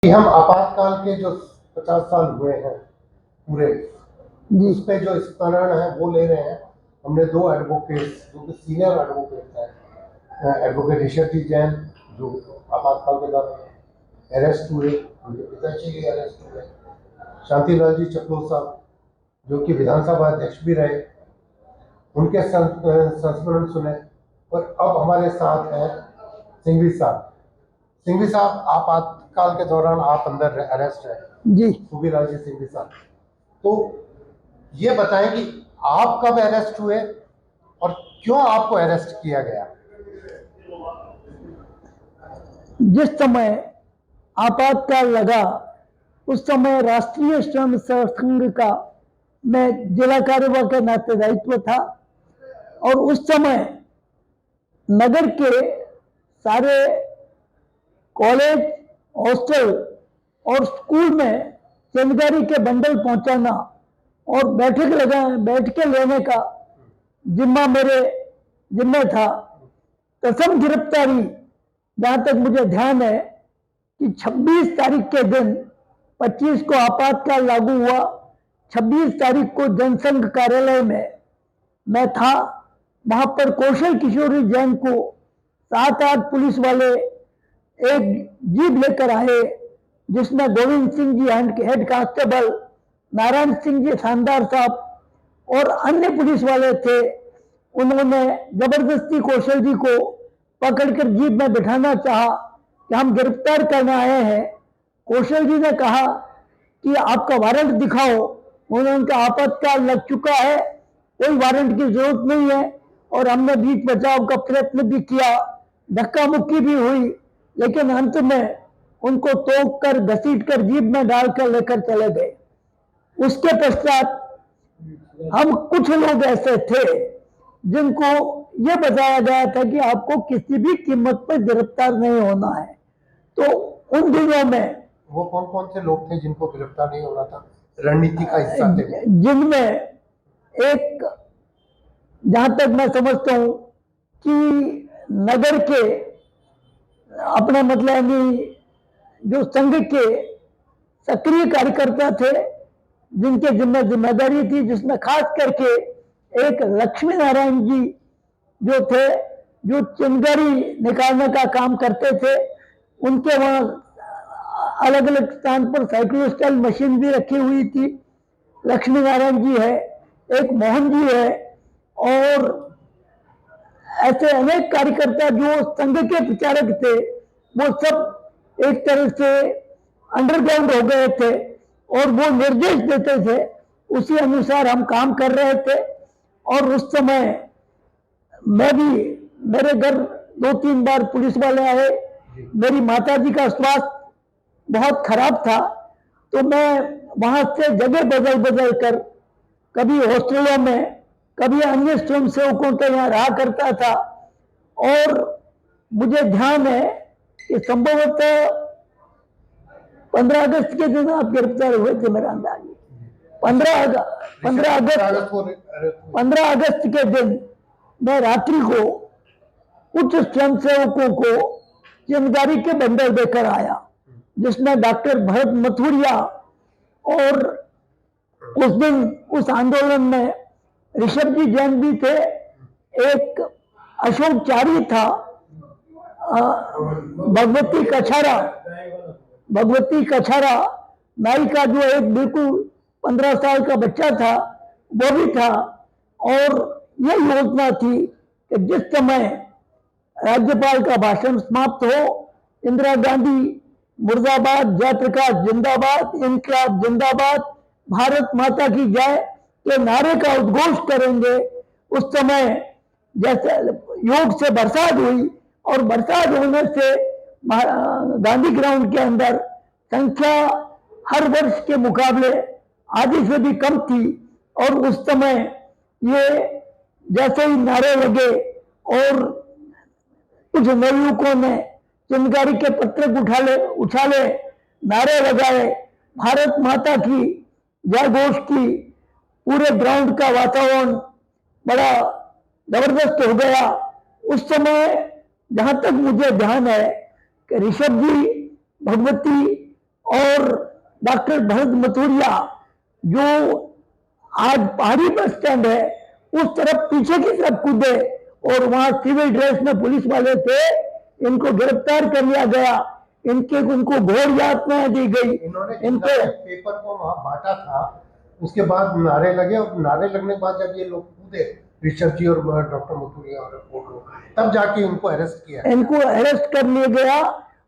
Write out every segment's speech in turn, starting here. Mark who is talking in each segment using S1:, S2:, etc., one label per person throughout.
S1: कि हम आपातकाल के जो 50 साल हुए हैं पूरे, उस पे जो स्मरण है वो ले रहे हैं। हमने दो एडवोकेट्स जो कि सीनियर एडवोकेट हैं, एडवोकेट ऋषभ जी जैन जो आपातकाल के दौरान अरेस्ट हुए, उनके पिताजी भी अरेस्ट हुए, शांतिलाल जी चकलोत साहब जो कि विधानसभा अध्यक्ष भी रहे, उनके संस्मरण सुने। और अब हमारे साथ हैं सिंघवी साहब। सिंघवी साहब, आपातकाल के दौरान आप अंदर अरेस्ट है
S2: जी।
S1: सुबीराज जी सिंघवी साहब, तो ये बताएं कि आप कब अरेस्ट हुए और क्यों आपको अरेस्ट किया गया?
S2: जिस समय आपातकाल लगा उस समय राष्ट्रीय श्रम संघ का मैं जिला कार्यवाह के नाते दायित्व था और उस समय नगर के सारे कॉलेज, हॉस्टल और स्कूल में जानकारी के बंडल पहुंचाना और बैठ के लेने का जिम्मा मेरे जिम्मे था। प्रथम गिरफ्तारी जहां तक मुझे ध्यान है कि 26 तारीख के दिन 25 को आपातकाल लागू हुआ, 26 तारीख को जनसंघ कार्यालय में मैं था। वहां पर कौशल किशोरी जैन को 7-8 पुलिस वाले एक जीप लेकर आए जिसमें गोविंद सिंह जी हेड कांस्टेबल, नारायण सिंह जी थानेदार साहब और अन्य पुलिस वाले थे। उन्होंने जबरदस्ती कौशल जी को पकड़कर जीप में बिठाना चाहा कि हम गिरफ्तार करने आए हैं। कौशल जी ने कहा कि आपका वारंट दिखाओ। उन्होंने कहा आपातकाल लग चुका है, कोई वारंट की जरूरत नहीं है। और हमने बीच बचाव का प्रयत्न भी किया, धक्का मुक्की भी हुई, लेकिन अंत में उनको तोप कर घसीट कर जीप में डालकर लेकर चले गए। उसके पश्चात हम कुछ लोग ऐसे थे जिनको यह बताया गया था कि आपको किसी भी कीमत पर गिरफ्तार नहीं होना है। तो उन दिनों में
S1: वो कौन कौन से लोग थे जिनको गिरफ्तार नहीं होना था, रणनीति का हिस्सा थे?
S2: जिनमें एक, जहां तक मैं समझता हूं कि नगर के अपने मतलब जो संघ के सक्रिय कार्यकर्ता थे जिनके जिम्मेदारी थी, जिसमें खास करके एक लक्ष्मी नारायण जी जो थे, जो चिंगारी निकालने का काम करते थे। उनके वहां अलग अलग स्थान पर साइक्लोस्टाइल मशीन भी रखी हुई थी। लक्ष्मी नारायण जी है, एक मोहन जी है और ऐसे अनेक कार्यकर्ता जो संघ के प्रचारक थे, वो सब एक तरह से अंडरग्राउंड हो गए थे और वो निर्देश देते थे, उसी अनुसार हम काम कर रहे थे। और उस समय मैं भी, मेरे घर 2-3 बार पुलिस वाले आए। मेरी माताजी का स्वास्थ्य बहुत खराब था, तो मैं वहां से जगह बदल बदल कर कभी हॉस्टलों में, कभी अन्य स्वयं सेवकों के यहाँ रहा करता था। और मुझे ध्यान है कि संभवतः 15 अगस्त के दिन आप गिरफ्तार हुए थे, मेरा अंदाज। 15 अगस्त के दिन मैं रात्रि को कुछ स्वयं सेवकों को जिम्मेदारी के बंडल देकर आया, जिसमें डॉक्टर भरत मथुरिया और उस दिन उस आंदोलन में ऋषभ जी जैन भी थे, एक अशोक चारी था, भगवती कछारा नाई का जो एक बिल्कुल 15 साल का बच्चा था वो भी था। और यह योजना थी कि जिस समय राज्यपाल का भाषण समाप्त हो, इंदिरा गांधी मुर्दाबाद, जयप्रकाश जिंदाबाद, इनकलाब जिंदाबाद, भारत माता की जय के नारे का उद्घोष करेंगे। उस समय जैसे योग से बरसात हुई और बरसात होने से गांधी ग्राउंड के अंदर संख्या हर वर्ष के मुकाबले आधी से भी कम थी। और उस समय ये जैसे ही नारे लगे और कुछ नवयुवकों ने चिंगारी के पत्थर उछाले, नारे लगाए, भारत माता की जय घोष की, पूरे ग्राउंड का वातावरण बड़ा जबरदस्त हो गया। उस समय जहां तक मुझे ध्यान है कि ऋषभ जी, भगवती और डॉक्टर भरत मथुरिया जो आज पहाड़ी बस स्टैंड है उस तरफ पीछे की तरफ कूदे और वहां सिविल ड्रेस में पुलिस वाले थे, इनको गिरफ्तार कर लिया गया, उनको घोर यातनाएं दी गई।
S1: इन्होंने
S2: इनको
S1: पेपर को वहां बांटा था, उसके बाद नारे लगे और नारे लगने के बाद जब ये लोग कूदे, ऋषभ जी और डॉक्टर मथुरिया और तब जाके इनको अरेस्ट किया।
S2: इनको अरेस्ट कर लिया गया,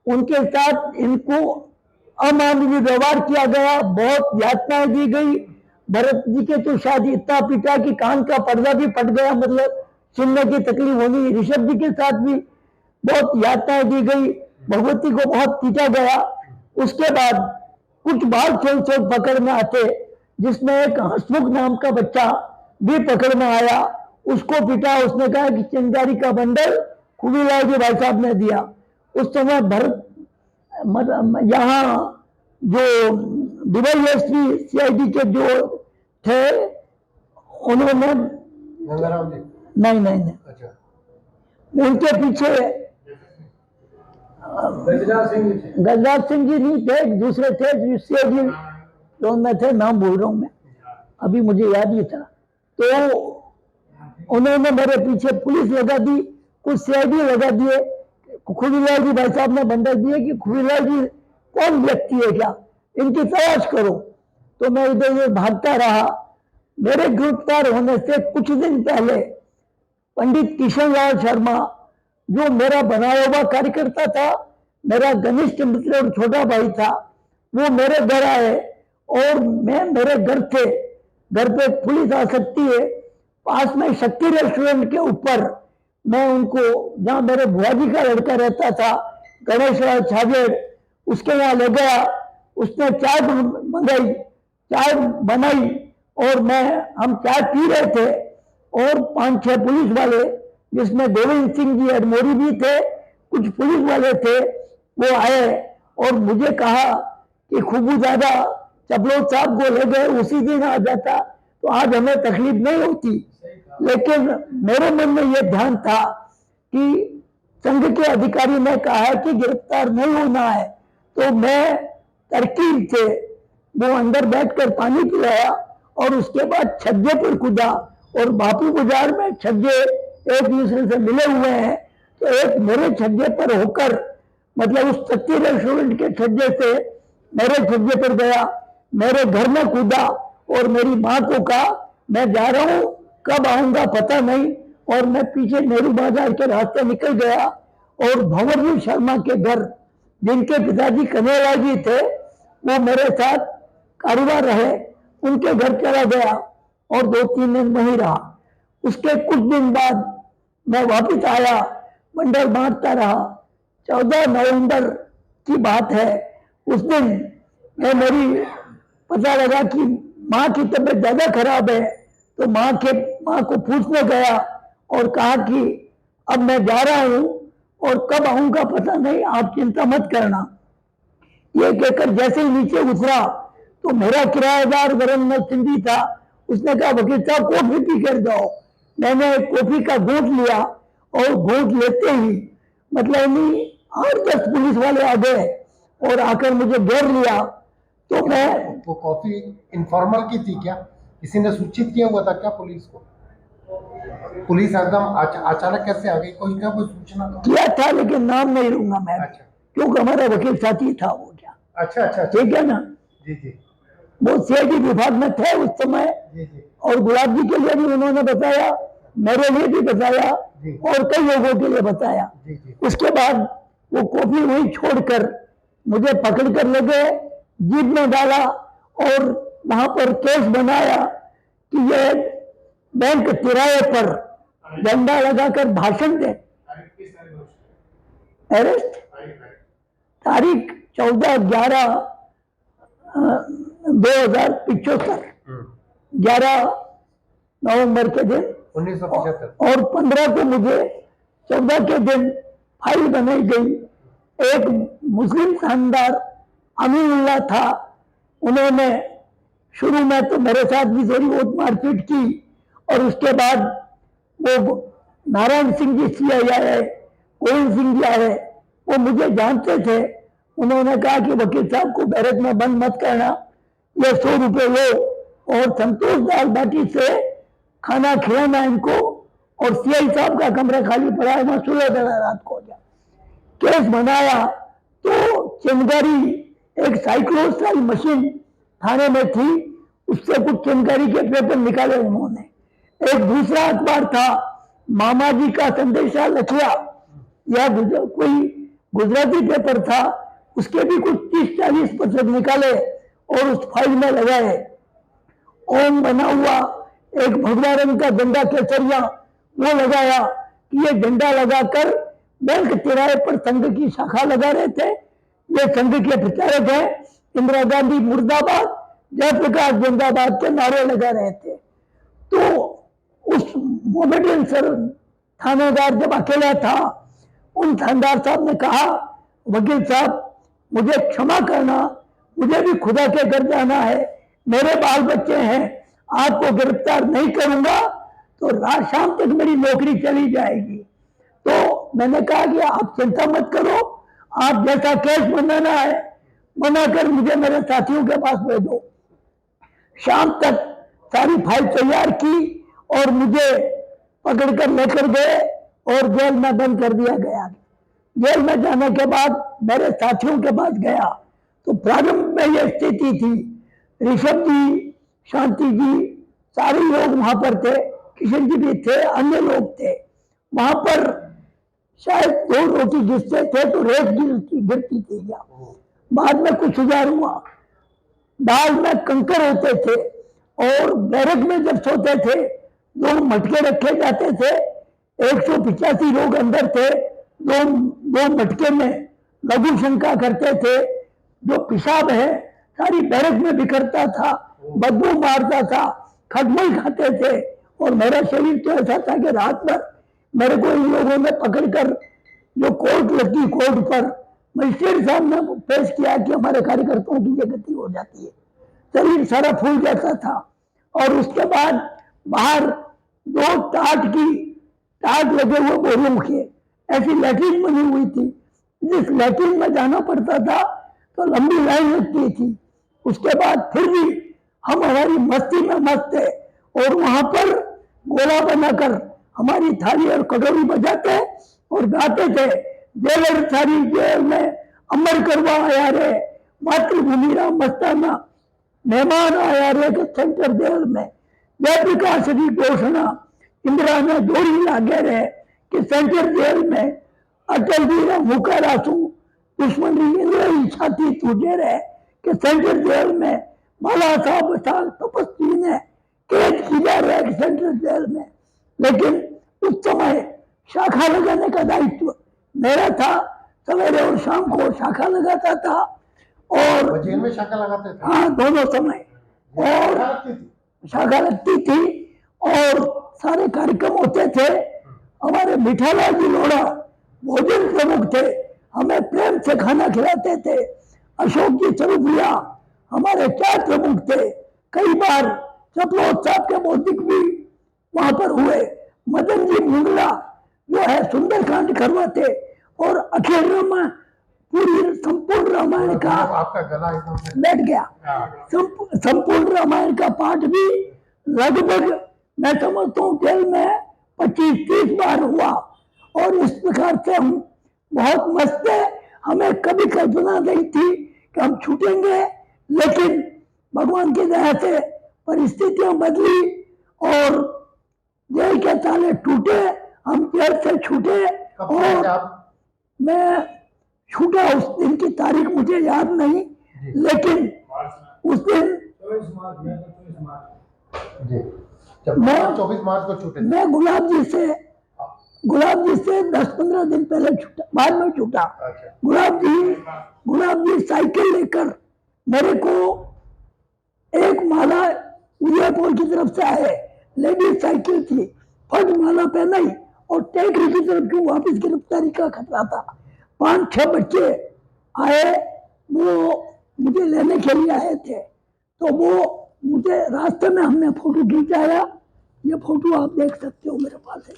S2: उनके साथ इनको अमानवीय व्यवहार किया गया, बहुत यातनाएं दी गई। भरत जी के तो शायद इतना पिटा कि कान का पर्दा भी फट गया, मतलब सुनने की तकलीफ होगी। ऋषभ जी के साथ भी बहुत यातनाएं दी गई, भगवती को बहुत पीटा गया। उसके बाद कुछ बाल खेल से पकड़ में आते, जिसमें एक हसमुख नाम का बच्चा भी पकड़ में आया, उसको पीटा। उसने कहा कि चिंगारी का बंडल खुबीलाल जी भाई साहब ने दिया। उस समय भरत यहाँ जो दुबई एसपी सीआईडी के जो थे उन्होंने
S1: गंगाराम जी,
S2: नहीं
S1: अच्छा,
S2: उनके पीछे गजराज सिंह जी नहीं थे, दूसरे थे सीआईडी जो में थे, नाम भूल रहा हूं मैं, अभी मुझे याद नहीं था। तो उन्होंने मेरे पीछे पुलिस लगा दी, कुछ सीआईडी लगा दिए। खुबीलाल जी भाई साहब ने बंदर दिए कि खुबीलाल जी कौन व्यक्ति है, क्या इनकी तलाश करो। तो मैं इधर उधर भागता रहा। मेरे गिरफ्तार होने से कुछ दिन पहले पंडित किशन शर्मा, जो मेरा बनाया हुआ कार्यकर्ता था, मेरा घनिष्ठ मित्र और छोटा भाई था, वो मेरे घर आए और मैं मेरे घर पे पुलिस आ सकती है, पास में शक्ति रेस्टोरेंट के ऊपर मैं उनको, जहां मेरे बुआ जी का लड़का रहता था गणेश राव छाजेड़, उसके यहाँ ले गया। उसने चाय मंगाई, चाय बनाई और हम चाय पी रहे थे और 5-6 पुलिस वाले, जिसमें गोविंद सिंह जी अडमोरी भी थे, कुछ पुलिस वाले थे, वो आए और मुझे कहा कि खूबू दादा चपलोद साहब को ले गए, उसी दिन आ जाता तो आज हमें तकलीफ नहीं होती। लेकिन मेरे मन में यह ध्यान था कि संघ के अधिकारी ने कहा है कि गिरफ्तार नहीं होना है, तो मैं तरकीब से वो अंदर बैठकर पानी पिलाया और उसके बाद छज्जे पर कूदा। और बापू बाजार में छज्जे एक दूसरे से मिले हुए हैं, तो एक मेरे छज्जे पर होकर, मतलब उस शक्ति रेस्टोरेंट के छज्जे से मेरे छज्जे पर गया, मेरे घर में कूदा और मेरी माँ को कहा मैं जा रहा हूं, कब आऊंगा पता नहीं। और मैं पीछे नेहरू बाजार के रास्ते निकल गया और भंवर जी शर्मा के घर, जिनके पिताजी कन्हैया जी थे, वो मेरे साथ कारोबार रहे, उनके घर चला गया और 2-3 दिन वहीं रहा। उसके कुछ दिन बाद मैं वापिस आया, बंडल बांटता रहा। 14 नवंबर की बात है, उस दिन मेरी पता लगा कि माँ की तबीयत ज्यादा खराब है, तो माँ को पूछने गया और कहा कि अब मैं जा रहा हूं और कब आऊंगा पता नहीं, आप चिंता मत करना। ये कहकर जैसे ही नीचे उतरा तो मेरा किराएदार वरुण सिंधी था, उसने कहा वकील साहब कॉफी पी कर जाओ। मैंने कॉफी का घूंट लिया और घूंट लेते ही मतलब नहीं 8-10 पुलिस वाले आ गए और आकर मुझे घेर लिया। तो मैं,
S1: वो कॉफी इनफॉर्मल की थी क्या, किसी ने सूचित किया हुआ था क्या पुलिस को? पुलिस एकदम अचानक कैसे आ गई, कोई क्या कोई सूचना तो
S2: किया था, लेकिन नाम नहीं लूंगा मैं।
S1: अच्छा,
S2: क्योंकि हमारा वकील साथी था वो, क्या
S1: अच्छा,
S2: ठीक है ना,
S1: जी जी
S2: वो सीआईडी विभाग में थे उस समय।
S1: जी
S2: और गुलाब जी के लिए भी उन्होंने बताया, मेरे लिए भी बताया और कई लोगों के लिए बताया।
S1: जी।
S2: उसके बाद वो कॉफी वहीं छोड़कर मुझे पकड़ कर ले गए, जीप में डाला और वहां पर केस बनाया कि ये बैंक किराए पर झंडा लगाकर भाषण दे। अरेस्ट तारीख 14/11/2075, 11 नवंबर के दिन
S1: 1975
S2: और 15 को मुझे 14 के दिन फाइल बनाई गई। एक मुस्लिम शानदार अमीनुल्लाह था, उन्होंने शुरू में तो मेरे साथ भी थोड़ी बहुत मारपीट की और उसके बाद वो नारायण सिंह जी सीआई आए, गोविंद सिंह जी आए, वो मुझे जानते थे उन्होंने कहा कि वकील साहब को बैरक में बंद मत करना, ये 100 रुपए लो और संतोष दाल बाटी से खाना खिलाना इनको, और सीआई साहब का कमरा खाली पड़ा है, वहां 16 देना रात को हो जाए। केस बनाया तो चिंगारी, एक साइक्लोस्टाइल मशीन थाने में थी, उससे कुछ चिंगारी के पेपर निकाले उन्होंने। एक दूसरा अखबार था मामा जी का संदेशा लखिया, या कोई गुजराती पेपर था, उसके भी कुछ 30-40 पत्र निकाले और उस फाइल में लगाए। ओम बना हुआ एक भगवा रंग का झंडा केसरिया वो लगाया कि ये झंडा लगाकर बैंक तिराहे पर संघ की शाखा लगा रहे थे, ये संघ के प्रचारक है, इंदिरा गांधी मुर्दाबाद, जयप्रकाश जिंदाबाद के नारे लगा रहे थे। तो उस मोमेडियन सर थानेदार जब अकेला था, उन थानेदार साहब ने कहा, वकील साहब मुझे क्षमा करना, मुझे भी खुदा के घर जाना है, मेरे बाल बच्चे हैं, आपको गिरफ्तार नहीं करूंगा तो रात शाम तक मेरी नौकरी चली जाएगी। तो मैंने कहा कि आप चिंता मत करो, आप जैसा केस बनाना है बनाकर मुझे मेरे साथियों के पास भेजो। शाम तक सारी फाइल तैयार की और मुझे पकड़कर लेकर गए और जेल में बंद कर दिया गया। जेल में जाने के बाद मेरे साथियों के पास गया तो प्रारंभ में यह स्थिति थी, ऋषभ जी, शांति जी, सारे लोग वहां पर थे, किशन जी भी थे, अन्य लोग थे वहां पर। शायद 2 रोटी गिरते थे तो रेत गिरती थी क्या, बाद में कुछ सुधार हुआ। दाल में कंकर होते थे और बैरक में जब सोते थे 2 मटके रखे जाते थे, 185 लोग अंदर थे, दो मटके में लघु शंका करते थे। जो पेशाब है सारी बैरक में बिखरता था, बदबू मारता था, खटमल खाते थे और मेरा शरीर तो ऐसा था कि रात भर मेरे को इन लोगों ने पकड़कर जो कोर्ट लगी, कोर्ट पर मजिस्ट्रेट साहब ने पेश किया कि हमारे कार्यकर्ताओं की ये गति हो जाती है, शरीर सारा फूल जाता था। और उसके बाद बाहर 2 टाट लगे हुए बोरियों के, ऐसी लैट्रिन बनी हुई थी, जिस लैट्रिन में जाना पड़ता था तो लंबी लाइन लगती थी। उसके बाद फिर भी हम हमारी मस्ती में मस्त थे और वहां पर गोला बनाकर हमारी थाली और कटोरी बजाते और गाते थे, जेलर सारी जेल में अमर करवा आया रे, मातृभूमि राम मस्ताना मेहमान आया रे के सेंटर जेल में जयप्रकाश की घोषणा इंदिरा ने दोहरी लागे रहे कि सेंटर जेल में अटल जी ने मुकारा सू दुश्मन इंदिरा की छाती तुझे रहे कि सेंटर जेल में माला साहब तपस्वी ने कैद किया रहे सेंट्रल जेल में। लेकिन उस समय शाखा लगाने का दायित्व मेरा था, सवेरे और शाम को शाखा लगाता था और
S1: जेल में शाखा लगाते थे।
S2: हाँ, दोनों समय और शाखा लगती थी और सारे कार्यक्रम होते थे। हमारे मिठालाल जी लोढ़ा भोजन प्रमुख थे, हमें प्रेम से खाना खिलाते थे। अशोक जी चरुपुरिया हमारे चाय प्रमुख थे। कई बार चपलोत्सव के बौद्धिक भी वहां पर हुए। मदन जी मुंगला जो है सुंदरकांड करवाते और अखिल रामायण पूरी संपूर्ण रामायण का,
S1: आपका गला एकदम
S2: बैठ गया, संपूर्ण रामायण का पाठ भी लगभग मैं समझता हूँ जेल में 25-30 बार हुआ। और इस प्रकार से हम बहुत मस्त थे, हमें कभी कल्पना नहीं थी कि हम छूटेंगे, लेकिन भगवान की दया से परिस्थितियां बदली और जेल के ताले टूटे, हम जेल से छूटे। और मैं छूटा, उस दिन की तारीख मुझे याद नहीं, लेकिन उस दिन
S1: 24 मार्च को छूटे।
S2: मैं गुलाब जी से 10-15 दिन पहले छूटा, बाद में छूटा।
S1: अच्छा।
S2: गुलाब जी साइकिल लेकर मेरे को एक माला उदयपुर की तरफ से आए, लेडीज साइकिल थी, फट माला पहनाई और टैंकरी की तरफ क्यों वापस गिरफ्तारी का खतरा था। 5-6 बच्चे आए, वो मुझे लेने के लिए आए थे, तो वो मुझे रास्ते में हमने फोटो खिंचाया। ये फोटो आप देख सकते हो मेरे पास है,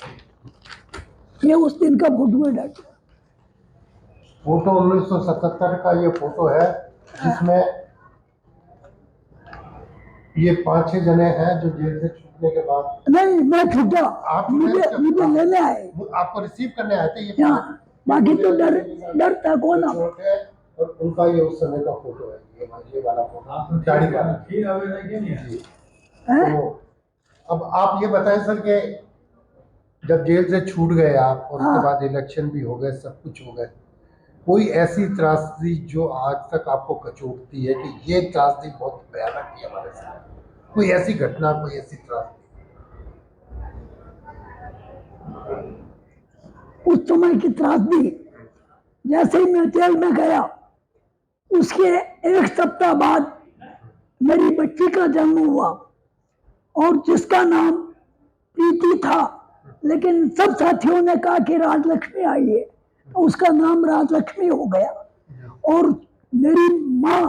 S2: ये उस दिन का फोटो है डॉक्टर।
S1: फोटो 1977 का ये फोटो है, जिसमें ये 5-6 जने हैं जो जेल से छूटने के बाद।
S2: नहीं, मैं छूटा,
S1: आप
S2: मुझे लेने आए
S1: आपको रिसीव करने आए थे ये
S2: यहाँ। बाकी तो डर था कौन आप।
S1: छोटे हैं, और उनका ये उस समय का फोटो है, ये वाला फोटो दाढ़ी वाला। जी।
S2: हैं?
S1: तो अब आप ये बताएं सर कि जब जेल से छूट गए आप और उसके
S2: हाँ।
S1: बाद इलेक्शन भी हो गए, सब कुछ हो गए, कोई ऐसी त्रासदी जो आज तक आपको कचोटती है कि ये त्रासदी बहुत भयानक थी हमारे साथ, कोई ऐसी घटना, कोई ऐसी त्रासदी?
S2: उस समय की त्रासदी, जैसे ही मैं जेल में गया उसके 1 सप्ताह बाद मेरी बच्ची का जन्म हुआ, और जिसका नाम प्रीति था, लेकिन सब साथियों ने कहा कि राजलक्ष्मी आई है, तो उसका नाम राजलक्ष्मी हो गया। और मेरी माँ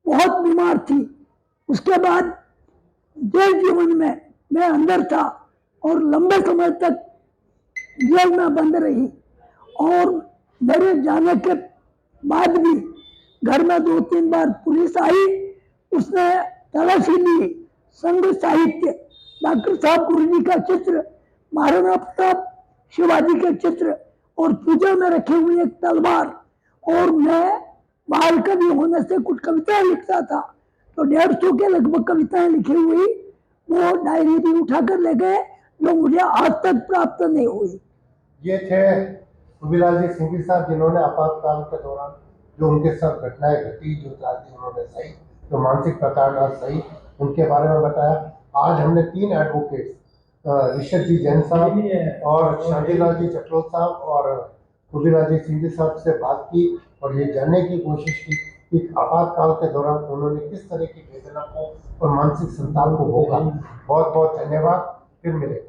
S2: बहुत बीमार थी। उसके बाद जेल जीवन में मैं अंदर था और लंबे समय तक जेल में बंद रही, और मेरे जाने के बाद भी घर में 2-3 बार पुलिस आई, उसने तलाशी ली। संघ साहित्य, डॉक्टर साहब गुरुजी का चित्र, महाराणा प्रताप शिवाजी के चित्र, और पूजा में रखी हुई एक तलवार, और मैं बाल कवि होने से कुछ कविताएं लिखता था, तो 150 के लगभग कविताएं लिखी हुई वो डायरी भी उठाकर ले गए, जो मुझे आज तक प्राप्त नहीं हुई।
S1: ये थे खुबीलाल जी सिंघी साहब, जिन्होंने आपातकाल के दौरान जो उनके साथ घटनाएं घटी, जो त्रासदी उन्होंने सही, जो मानसिक प्रताड़ना सही, उनके बारे में बताया। आज हमने 3 एडवोकेट, ऋषभ जी जैन साहब और शांतिलाल जी चटलोत साहब और खुबीलाल जी सिंघी साहब से बात की, और ये जानने की कोशिश की कि आपातकाल के दौरान उन्होंने किस तरह की वेदना को और मानसिक संताप को भोगा। बहुत बहुत धन्यवाद, फिर मिलेंगे।